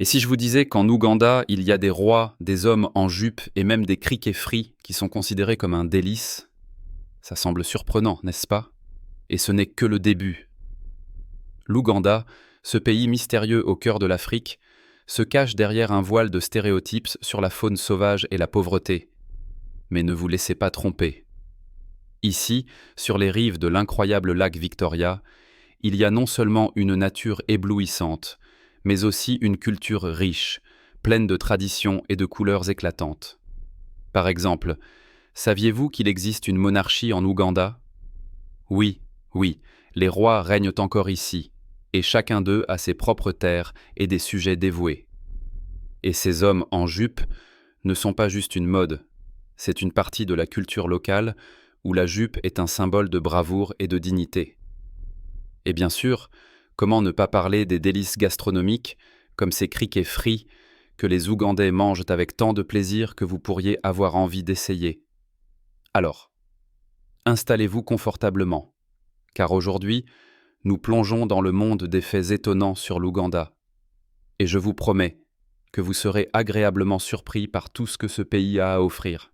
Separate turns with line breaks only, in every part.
Et si je vous disais qu'en Ouganda, il y a des rois, des hommes en jupe et même des criquets frits qui sont considérés comme un délice, ça semble surprenant, n'est-ce pas? Et ce n'est que le début. L'Ouganda, ce pays mystérieux au cœur de l'Afrique, se cache derrière un voile de stéréotypes sur la faune sauvage et la pauvreté. Mais ne vous laissez pas tromper. Ici, sur les rives de l'incroyable lac Victoria, il y a non seulement une nature éblouissante, mais aussi une culture riche, pleine de traditions et de couleurs éclatantes. Par exemple, saviez-vous qu'il existe une monarchie en Ouganda? Oui, oui, les rois règnent encore ici, et chacun d'eux a ses propres terres et des sujets dévoués. Et ces hommes en jupe ne sont pas juste une mode, c'est une partie de la culture locale où la jupe est un symbole de bravoure et de dignité. Et bien sûr, comment ne pas parler des délices gastronomiques, comme ces criquets frits, que les Ougandais mangent avec tant de plaisir que vous pourriez avoir envie d'essayer. Alors, installez-vous confortablement, car aujourd'hui, nous plongeons dans le monde des faits étonnants sur l'Ouganda. Et je vous promets que vous serez agréablement surpris par tout ce que ce pays a à offrir.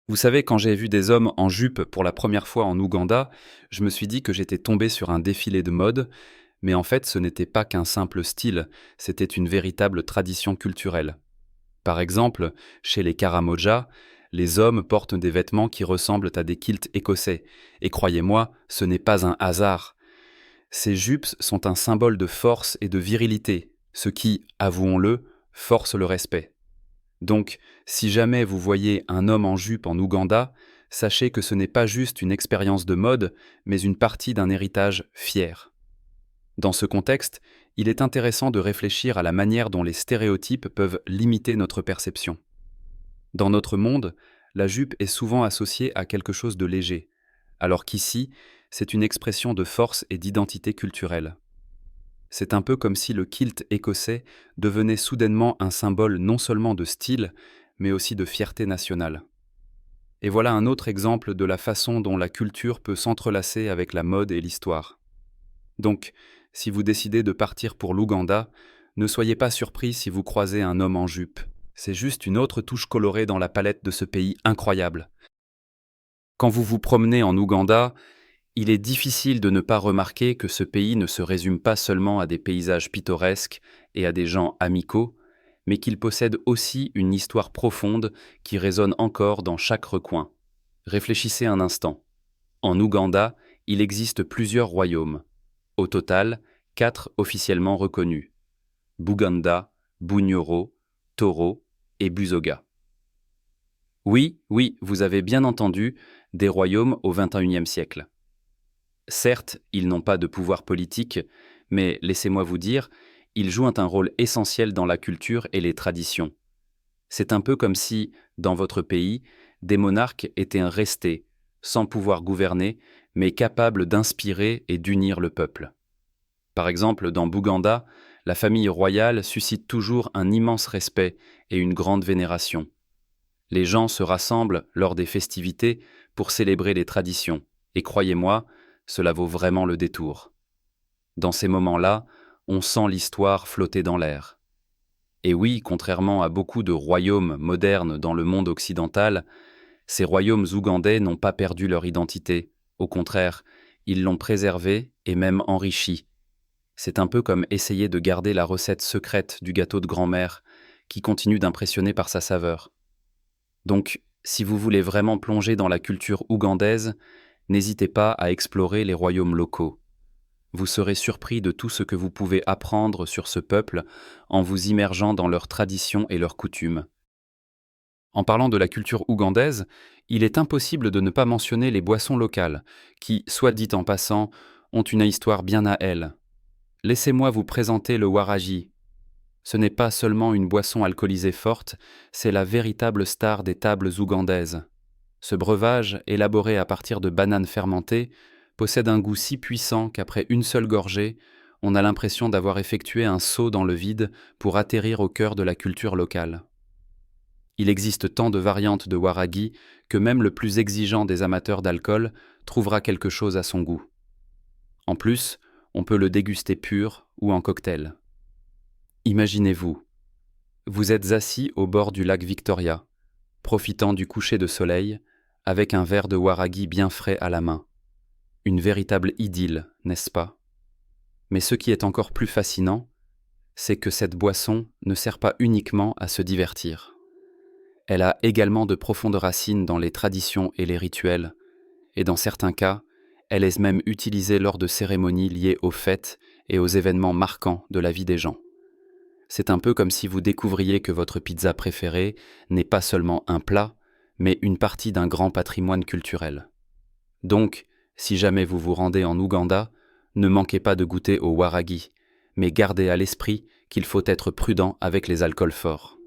Vous savez, quand j'ai vu des hommes en jupe pour la première fois en Ouganda, je me suis dit que j'étais tombé sur un défilé de mode, mais en fait ce n'était pas qu'un simple style, c'était une véritable tradition culturelle. Par exemple, chez les Karamoja, les hommes portent des vêtements qui ressemblent à des kilts écossais, et croyez-moi, ce n'est pas un hasard. Ces jupes sont un symbole de force et de virilité, ce qui, avouons-le, force le respect. Donc, si jamais vous voyez un homme en jupe en Ouganda, sachez que ce n'est pas juste une expérience de mode, mais une partie d'un héritage fier. Dans ce contexte, il est intéressant de réfléchir à la manière dont les stéréotypes peuvent limiter notre perception. Dans notre monde, la jupe est souvent associée à quelque chose de léger, alors qu'ici, c'est une expression de force et d'identité culturelle. C'est un peu comme si le kilt écossais devenait soudainement un symbole non seulement de style, mais aussi de fierté nationale. Et voilà un autre exemple de la façon dont la culture peut s'entrelacer avec la mode et l'histoire. Donc, si vous décidez de partir pour l'Ouganda, ne soyez pas surpris si vous croisez un homme en jupe. C'est juste une autre touche colorée dans la palette de ce pays incroyable. Quand vous vous promenez en Ouganda, il est difficile de ne pas remarquer que ce pays ne se résume pas seulement à des paysages pittoresques et à des gens amicaux, mais qu'il possède aussi une histoire profonde qui résonne encore dans chaque recoin. Réfléchissez un instant. En Ouganda, il existe plusieurs royaumes. Au total, 4 officiellement reconnus. Buganda, Bunyoro, Toro et Busoga. Oui, oui, vous avez bien entendu, des royaumes au XXIe siècle. Certes, ils n'ont pas de pouvoir politique, mais laissez-moi vous dire, ils jouent un rôle essentiel dans la culture et les traditions. C'est un peu comme si, dans votre pays, des monarques étaient restés, sans pouvoir gouverner, mais capables d'inspirer et d'unir le peuple. Par exemple, dans Buganda, la famille royale suscite toujours un immense respect et une grande vénération. Les gens se rassemblent lors des festivités pour célébrer les traditions, et croyez-moi, cela vaut vraiment le détour. Dans ces moments-là, on sent l'histoire flotter dans l'air. Et oui, contrairement à beaucoup de royaumes modernes dans le monde occidental, ces royaumes ougandais n'ont pas perdu leur identité. Au contraire, ils l'ont préservée et même enrichie. C'est un peu comme essayer de garder la recette secrète du gâteau de grand-mère, qui continue d'impressionner par sa saveur. Donc, si vous voulez vraiment plonger dans la culture ougandaise, n'hésitez pas à explorer les royaumes locaux. Vous serez surpris de tout ce que vous pouvez apprendre sur ce peuple en vous immergeant dans leurs traditions et leurs coutumes. En parlant de la culture ougandaise, il est impossible de ne pas mentionner les boissons locales, qui, soit dit en passant, ont une histoire bien à elles. Laissez-moi vous présenter le waraji. Ce n'est pas seulement une boisson alcoolisée forte, c'est la véritable star des tables ougandaises. Ce breuvage, élaboré à partir de bananes fermentées, possède un goût si puissant qu'après une seule gorgée, on a l'impression d'avoir effectué un saut dans le vide pour atterrir au cœur de la culture locale. Il existe tant de variantes de waragi que même le plus exigeant des amateurs d'alcool trouvera quelque chose à son goût. En plus, on peut le déguster pur ou en cocktail. Imaginez-vous, vous êtes assis au bord du lac Victoria, profitant du coucher de soleil, avec un verre de waragi bien frais à la main. Une véritable idylle, n'est-ce pas? Mais ce qui est encore plus fascinant, c'est que cette boisson ne sert pas uniquement à se divertir. Elle a également de profondes racines dans les traditions et les rituels, et dans certains cas, elle est même utilisée lors de cérémonies liées aux fêtes et aux événements marquants de la vie des gens. C'est un peu comme si vous découvriez que votre pizza préférée n'est pas seulement un plat, mais une partie d'un grand patrimoine culturel. Donc, si jamais vous vous rendez en Ouganda, ne manquez pas de goûter au waragi, mais gardez à l'esprit qu'il faut être prudent avec les alcools forts.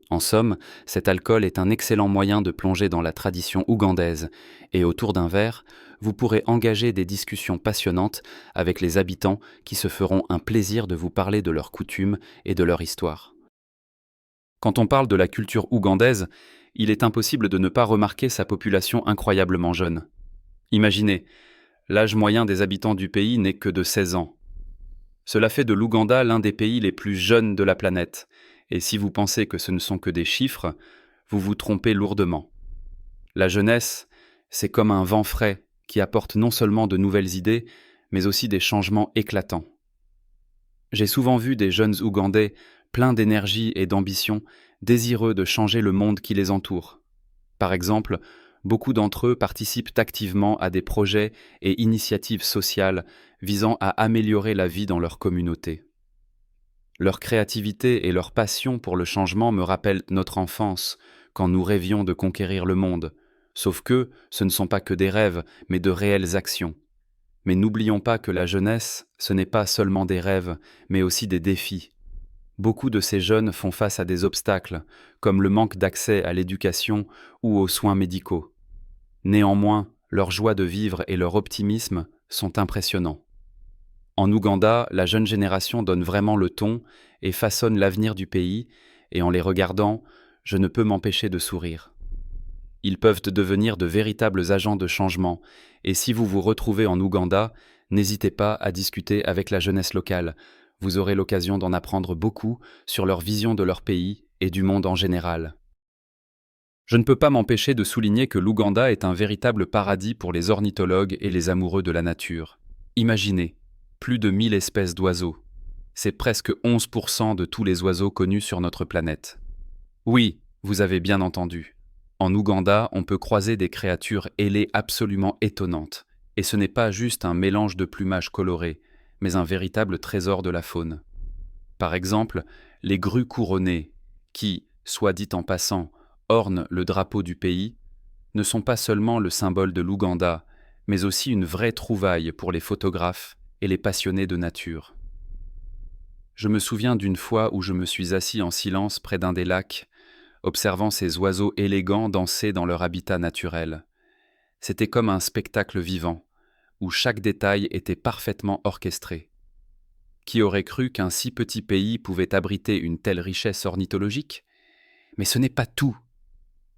En somme, cet alcool est un excellent moyen de plonger dans la tradition ougandaise, et autour d'un verre, vous pourrez engager des discussions passionnantes avec les habitants qui se feront un plaisir de vous parler de leurs coutumes et de leur histoire. Quand on parle de la culture ougandaise, il est impossible de ne pas remarquer sa population incroyablement jeune. Imaginez, l'âge moyen des habitants du pays n'est que de 16 ans. Cela fait de l'Ouganda l'un des pays les plus jeunes de la planète, et si vous pensez que ce ne sont que des chiffres, vous vous trompez lourdement. La jeunesse, c'est comme un vent frais qui apporte non seulement de nouvelles idées, mais aussi des changements éclatants. J'ai souvent vu des jeunes Ougandais pleins d'énergie et d'ambition, désireux de changer le monde qui les entoure. Par exemple, beaucoup d'entre eux participent activement à des projets et initiatives sociales visant à améliorer la vie dans leur communauté. Leur créativité et leur passion pour le changement me rappellent notre enfance, quand nous rêvions de conquérir le monde. Sauf que ce ne sont pas que des rêves, mais de réelles actions. Mais n'oublions pas que la jeunesse, ce n'est pas seulement des rêves, mais aussi des défis. Beaucoup de ces jeunes font face à des obstacles, comme le manque d'accès à l'éducation ou aux soins médicaux. Néanmoins, leur joie de vivre et leur optimisme sont impressionnants. En Ouganda, la jeune génération donne vraiment le ton et façonne l'avenir du pays, et en les regardant, je ne peux m'empêcher de sourire. Ils peuvent devenir de véritables agents de changement, et si vous vous retrouvez en Ouganda, n'hésitez pas à discuter avec la jeunesse locale. Vous aurez l'occasion d'en apprendre beaucoup sur leur vision de leur pays et du monde en général. Je ne peux pas m'empêcher de souligner que l'Ouganda est un véritable paradis pour les ornithologues et les amoureux de la nature. Imaginez, plus de 1000 espèces d'oiseaux. C'est presque 11% de tous les oiseaux connus sur notre planète. Oui, vous avez bien entendu. En Ouganda, on peut croiser des créatures ailées absolument étonnantes. Et ce n'est pas juste un mélange de plumages colorés, mais un véritable trésor de la faune. Par exemple, les grues couronnées, qui, soit dit en passant, ornent le drapeau du pays, ne sont pas seulement le symbole de l'Ouganda, mais aussi une vraie trouvaille pour les photographes et les passionnés de nature. Je me souviens d'une fois où je me suis assis en silence près d'un des lacs, observant ces oiseaux élégants danser dans leur habitat naturel. C'était comme un spectacle vivant, où chaque détail était parfaitement orchestré. Qui aurait cru qu'un si petit pays pouvait abriter une telle richesse ornithologique? Mais ce n'est pas tout.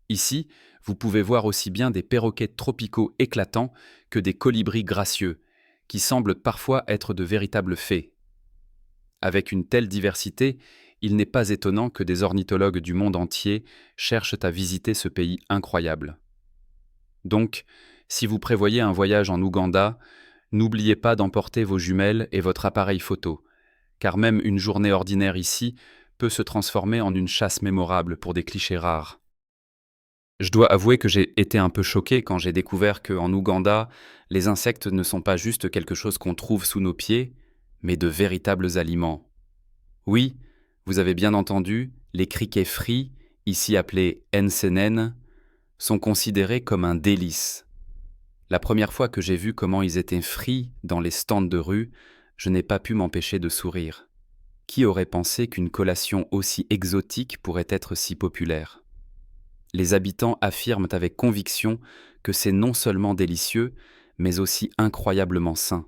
Ici, vous pouvez voir aussi bien des perroquets tropicaux éclatants que des colibris gracieux, qui semblent parfois être de véritables fées. Avec une telle diversité, il n'est pas étonnant que des ornithologues du monde entier cherchent à visiter ce pays incroyable. Donc, si vous prévoyez un voyage en Ouganda, n'oubliez pas d'emporter vos jumelles et votre appareil photo, car même une journée ordinaire ici peut se transformer en une chasse mémorable pour des clichés rares. Je dois avouer que j'ai été un peu choqué quand j'ai découvert qu'en Ouganda, les insectes ne sont pas juste quelque chose qu'on trouve sous nos pieds, mais de véritables aliments. Oui, vous avez bien entendu, les criquets frits, ici appelés nsenen, sont considérés comme un délice. La première fois que j'ai vu comment ils étaient frits dans les stands de rue, je n'ai pas pu m'empêcher de sourire. Qui aurait pensé qu'une collation aussi exotique pourrait être si populaire? Les habitants affirment avec conviction que c'est non seulement délicieux, mais aussi incroyablement sain.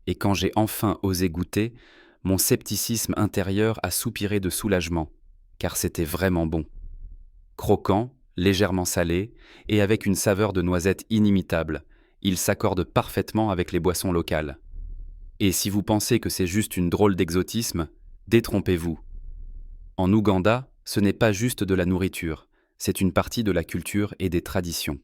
Et quand j'ai enfin osé goûter, mon scepticisme intérieur a soupiré de soulagement, car c'était vraiment bon. Croquant, légèrement salé, et avec une saveur de noisette inimitable, il s'accorde parfaitement avec les boissons locales. Et si vous pensez que c'est juste une drôle d'exotisme, Détrompez-vous. En Ouganda, ce n'est pas juste de la nourriture, c'est une partie de la culture et des traditions.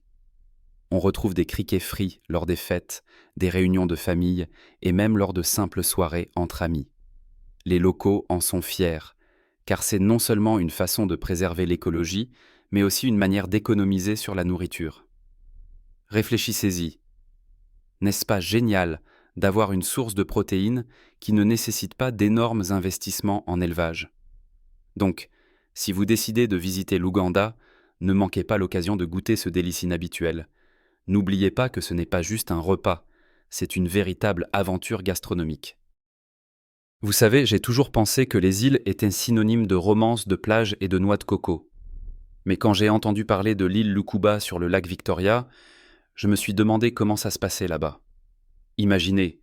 On retrouve des criquets frits lors des fêtes, des réunions de famille et même lors de simples soirées entre amis. Les locaux en sont fiers, car c'est non seulement une façon de préserver l'écologie, mais aussi une manière d'économiser sur la nourriture. Réfléchissez-y. N'est-ce pas génial d'avoir une source de protéines qui ne nécessite pas d'énormes investissements en élevage? Donc, si vous décidez de visiter l'Ouganda, ne manquez pas l'occasion de goûter ce délice inhabituel. N'oubliez pas que ce n'est pas juste un repas, c'est une véritable aventure gastronomique. Vous savez, j'ai toujours pensé que les îles étaient synonymes de romance, de plage et de noix de coco. Mais quand j'ai entendu parler de l'île Lukuba sur le lac Victoria, je me suis demandé comment ça se passait là-bas. Imaginez,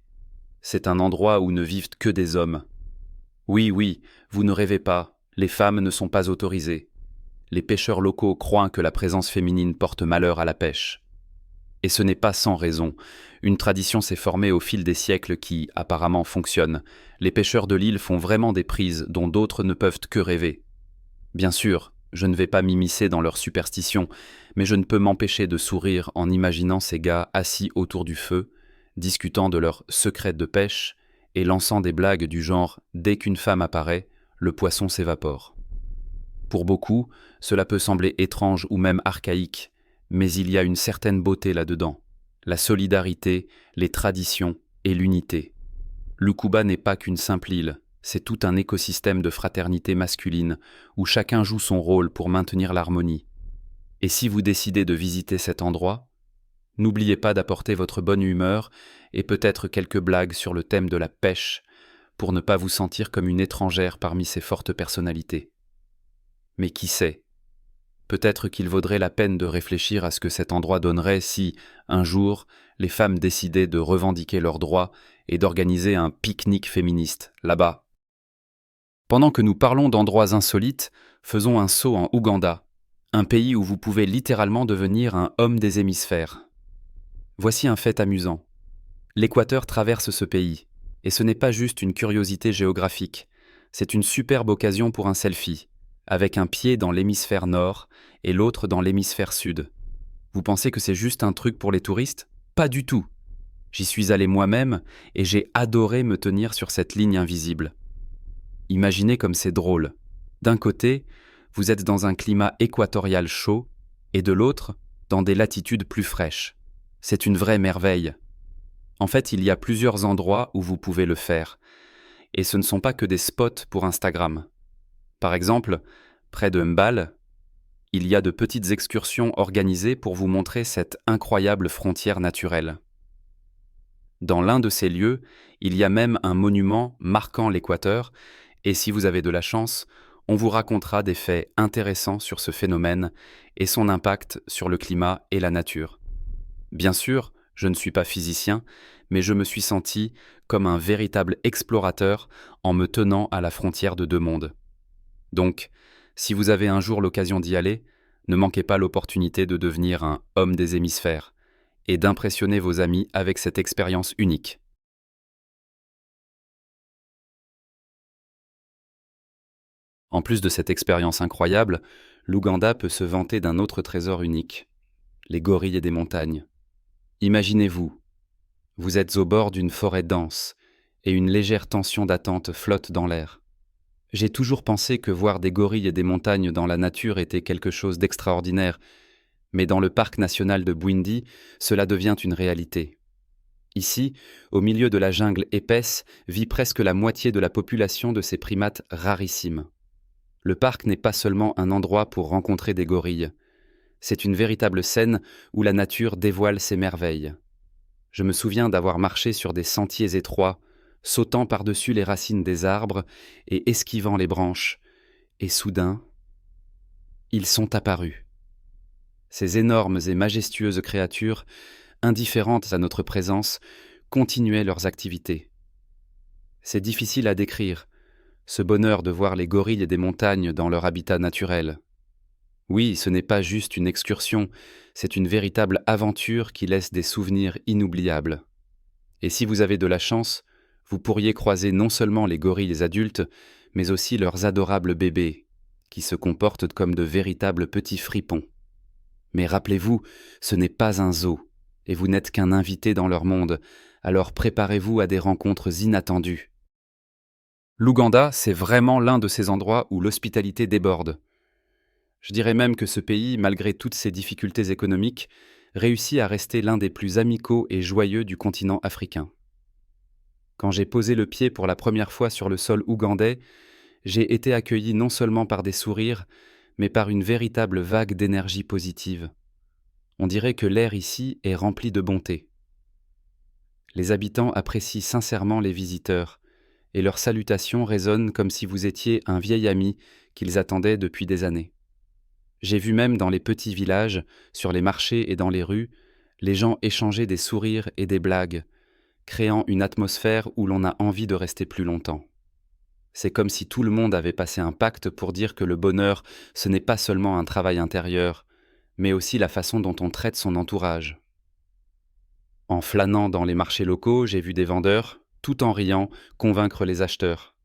c'est un endroit où ne vivent que des hommes. Oui, oui, vous ne rêvez pas, les femmes ne sont pas autorisées. Les pêcheurs locaux croient que la présence féminine porte malheur à la pêche. Et ce n'est pas sans raison. Une tradition s'est formée au fil des siècles qui, apparemment, fonctionne. Les pêcheurs de l'île font vraiment des prises dont d'autres ne peuvent que rêver. Bien sûr, je ne vais pas m'immiscer dans leurs superstitions, mais je ne peux m'empêcher de sourire en imaginant ces gars assis autour du feu, discutant de leurs secrets de pêche et lançant des blagues du genre « dès qu'une femme apparaît, le poisson s'évapore ». Pour beaucoup, cela peut sembler étrange ou même archaïque, mais il y a une certaine beauté là-dedans, la solidarité, les traditions et l'unité. Lukuba n'est pas qu'une simple île, c'est tout un écosystème de fraternité masculine où chacun joue son rôle pour maintenir l'harmonie. Et si vous décidez de visiter cet endroit, n'oubliez pas d'apporter votre bonne humeur et peut-être quelques blagues sur le thème de la pêche pour ne pas vous sentir comme une étrangère parmi ces fortes personnalités. Mais qui sait ? Peut-être qu'il vaudrait la peine de réfléchir à ce que cet endroit donnerait si, un jour, les femmes décidaient de revendiquer leurs droits et d'organiser un pique-nique féministe, là-bas. Pendant que nous parlons d'endroits insolites, faisons un saut en Ouganda, un pays où vous pouvez littéralement devenir un homme des hémisphères. Voici un fait amusant. L'Équateur traverse ce pays, et ce n'est pas juste une curiosité géographique, c'est une superbe occasion pour un selfie, avec un pied dans l'hémisphère nord et l'autre dans l'hémisphère sud. Vous pensez que c'est juste un truc pour les touristes ? Pas du tout. J'y suis allé moi-même et j'ai adoré me tenir sur cette ligne invisible. Imaginez comme c'est drôle. D'un côté, vous êtes dans un climat équatorial chaud et de l'autre, dans des latitudes plus fraîches. C'est une vraie merveille. En fait, il y a plusieurs endroits où vous pouvez le faire. Et ce ne sont pas que des spots pour Instagram. Par exemple, près de Mbal, il y a de petites excursions organisées pour vous montrer cette incroyable frontière naturelle. Dans l'un de ces lieux, il y a même un monument marquant l'équateur, et si vous avez de la chance, on vous racontera des faits intéressants sur ce phénomène et son impact sur le climat et la nature. Bien sûr, je ne suis pas physicien, mais je me suis senti comme un véritable explorateur en me tenant à la frontière de deux mondes. Donc, si vous avez un jour l'occasion d'y aller, ne manquez pas l'opportunité de devenir un homme des hémisphères et d'impressionner vos amis avec cette expérience unique. En plus de cette expérience incroyable, l'Ouganda peut se vanter d'un autre trésor unique, les gorilles des montagnes. Imaginez-vous, vous êtes au bord d'une forêt dense et une légère tension d'attente flotte dans l'air. J'ai toujours pensé que voir des gorilles et des montagnes dans la nature était quelque chose d'extraordinaire, mais dans le parc national de Bwindi, cela devient une réalité. Ici, au milieu de la jungle épaisse, vit presque la moitié de la population de ces primates rarissimes. Le parc n'est pas seulement un endroit pour rencontrer des gorilles, c'est une véritable scène où la nature dévoile ses merveilles. Je me souviens d'avoir marché sur des sentiers étroits, sautant par-dessus les racines des arbres et esquivant les branches, et soudain, ils sont apparus. Ces énormes et majestueuses créatures, indifférentes à notre présence, continuaient leurs activités. C'est difficile à décrire, ce bonheur de voir les gorilles des montagnes dans leur habitat naturel. Oui, ce n'est pas juste une excursion, c'est une véritable aventure qui laisse des souvenirs inoubliables. Et si vous avez de la chance, vous pourriez croiser non seulement les gorilles adultes, mais aussi leurs adorables bébés, qui se comportent comme de véritables petits fripons. Mais rappelez-vous, ce n'est pas un zoo, et vous n'êtes qu'un invité dans leur monde, alors préparez-vous à des rencontres inattendues. L'Ouganda, c'est vraiment l'un de ces endroits où l'hospitalité déborde. Je dirais même que ce pays, malgré toutes ses difficultés économiques, réussit à rester l'un des plus amicaux et joyeux du continent africain. Quand j'ai posé le pied pour la première fois sur le sol ougandais, j'ai été accueilli non seulement par des sourires, mais par une véritable vague d'énergie positive. On dirait que l'air ici est rempli de bonté. Les habitants apprécient sincèrement les visiteurs, et leurs salutations résonnent comme si vous étiez un vieil ami qu'ils attendaient depuis des années. J'ai vu même dans les petits villages, sur les marchés et dans les rues, les gens échanger des sourires et des blagues, créant une atmosphère où l'on a envie de rester plus longtemps. C'est comme si tout le monde avait passé un pacte pour dire que le bonheur, ce n'est pas seulement un travail intérieur, mais aussi la façon dont on traite son entourage. En flânant dans les marchés locaux, j'ai vu des vendeurs, tout en riant, convaincre les acheteurs.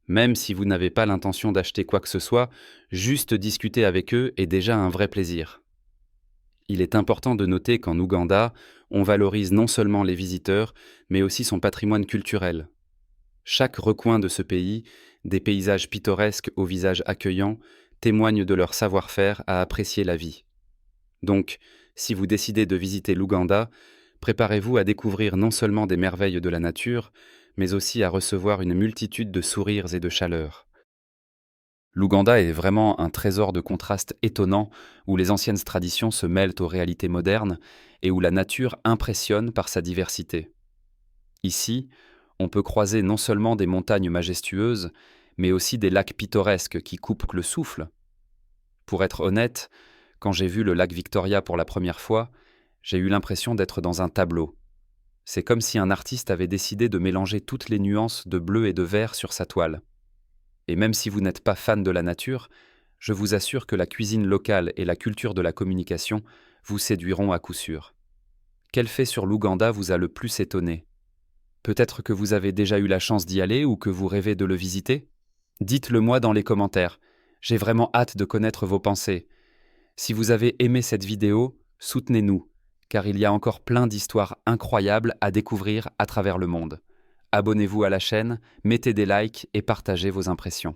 Même si vous n'avez pas l'intention d'acheter quoi que ce soit, juste discuter avec eux est déjà un vrai plaisir. Il est important de noter qu'en Ouganda, on valorise non seulement les visiteurs, mais aussi son patrimoine culturel. Chaque recoin de ce pays, des paysages pittoresques aux visages accueillants, témoignent de leur savoir-faire à apprécier la vie. Donc, si vous décidez de visiter l'Ouganda, préparez-vous à découvrir non seulement des merveilles de la nature, mais aussi à recevoir une multitude de sourires et de chaleur. L'Ouganda est vraiment un trésor de contrastes étonnant, où les anciennes traditions se mêlent aux réalités modernes et où la nature impressionne par sa diversité. Ici, on peut croiser non seulement des montagnes majestueuses, mais aussi des lacs pittoresques qui coupent le souffle. Pour être honnête, quand j'ai vu le lac Victoria pour la première fois, j'ai eu l'impression d'être dans un tableau. C'est comme si un artiste avait décidé de mélanger toutes les nuances de bleu et de vert sur sa toile. Et même si vous n'êtes pas fan de la nature, je vous assure que la cuisine locale et la culture de la communication vous séduiront à coup sûr. Quel fait sur l'Ouganda vous a le plus étonné ? Peut-être que vous avez déjà eu la chance d'y aller ou que vous rêvez de le visiter ? Dites-le moi dans les commentaires. J'ai vraiment hâte de connaître vos pensées. Si vous avez aimé cette vidéo, soutenez-nous, car il y a encore plein d'histoires incroyables à découvrir à travers le monde. Abonnez-vous à la chaîne, mettez des likes et partagez vos impressions.